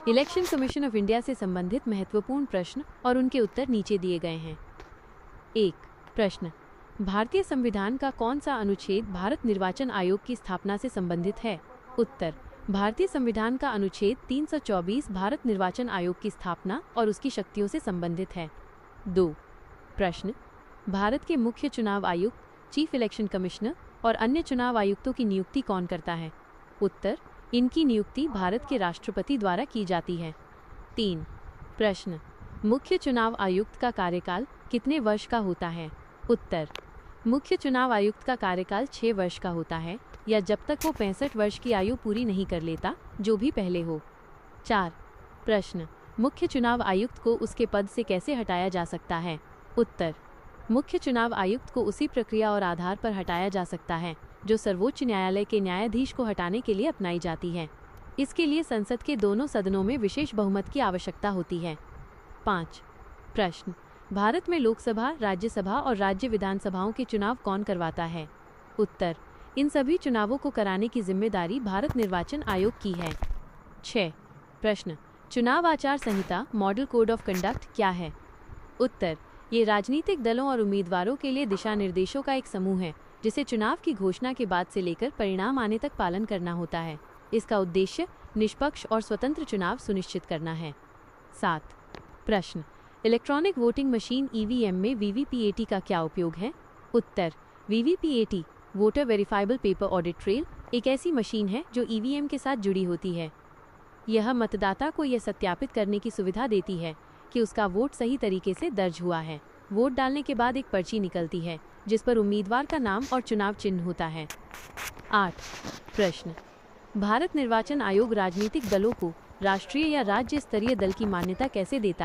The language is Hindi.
इलेक्शन कमीशन ऑफ इंडिया से संबंधित महत्वपूर्ण प्रश्न और उनके उत्तर नीचे दिए गए हैं। 1 प्रश्न, भारतीय संविधान का कौन सा अनुच्छेद भारत निर्वाचन आयोग की स्थापना से संबंधित है? उत्तर, भारतीय संविधान का अनुच्छेद 324 भारत निर्वाचन आयोग की स्थापना और उसकी शक्तियों से संबंधित है। 2 प्रश्न, भारत के मुख्य चुनाव आयुक्त, चीफ इलेक्शन कमिश्नर और अन्य चुनाव आयुक्तों की नियुक्ति कौन करता है? उत्तर, इनकी नियुक्ति भारत के राष्ट्रपति द्वारा की जाती है। 3 प्रश्न, मुख्य चुनाव आयुक्त का कार्यकाल कितने वर्ष का होता है? उत्तर, मुख्य चुनाव आयुक्त का कार्यकाल 6 वर्ष का होता है या जब तक वो 65 वर्ष की आयु पूरी नहीं कर लेता, जो भी पहले हो। 4 प्रश्न, मुख्य चुनाव आयुक्त को उसके पद से कैसे हटाया जा सकता है? उत्तर, मुख्य चुनाव आयुक्त को उसी प्रक्रिया और आधार पर हटाया जा सकता है जो सर्वोच्च न्यायालय के न्यायाधीश को हटाने के लिए अपनाई जाती है। इसके लिए संसद के दोनों सदनों में विशेष बहुमत की आवश्यकता होती है। 5 प्रश्न, भारत में लोकसभा, राज्यसभा और राज्य विधानसभाओं के चुनाव कौन करवाता है? उत्तर, इन सभी चुनावों को कराने की जिम्मेदारी भारत निर्वाचन आयोग की है। 6 प्रश्न, चुनाव आचार संहिता, मॉडल कोड ऑफ कंडक्ट क्या है? उत्तर, ये राजनीतिक दलों और उम्मीदवारों के लिए दिशा निर्देशों का एक समूह है जिसे चुनाव की घोषणा के बाद से लेकर परिणाम आने तक पालन करना होता है। इसका उद्देश्य निष्पक्ष और स्वतंत्र चुनाव सुनिश्चित करना है। 7 प्रश्न, इलेक्ट्रॉनिक वोटिंग मशीन ईवीएम में वीवीपीएटी का क्या उपयोग है? उत्तर, VVPAT voter verifiable paper audit trail एक ऐसी मशीन है जो ईवीएम के साथ जुड़ी होती है। यह मतदाता को यह सत्यापित करने की सुविधा देती है कि उसका वोट सही तरीके से दर्ज हुआ है। वोट डालने के बाद एक पर्ची निकलती है जिस पर उम्मीदवार का नाम और चुनाव चिन्ह होता है। 8 प्रश्न, भारत निर्वाचन आयोग राजनीतिक दलों को राष्ट्रीय या राज्य स्तरीय दल की मान्यता कैसे देता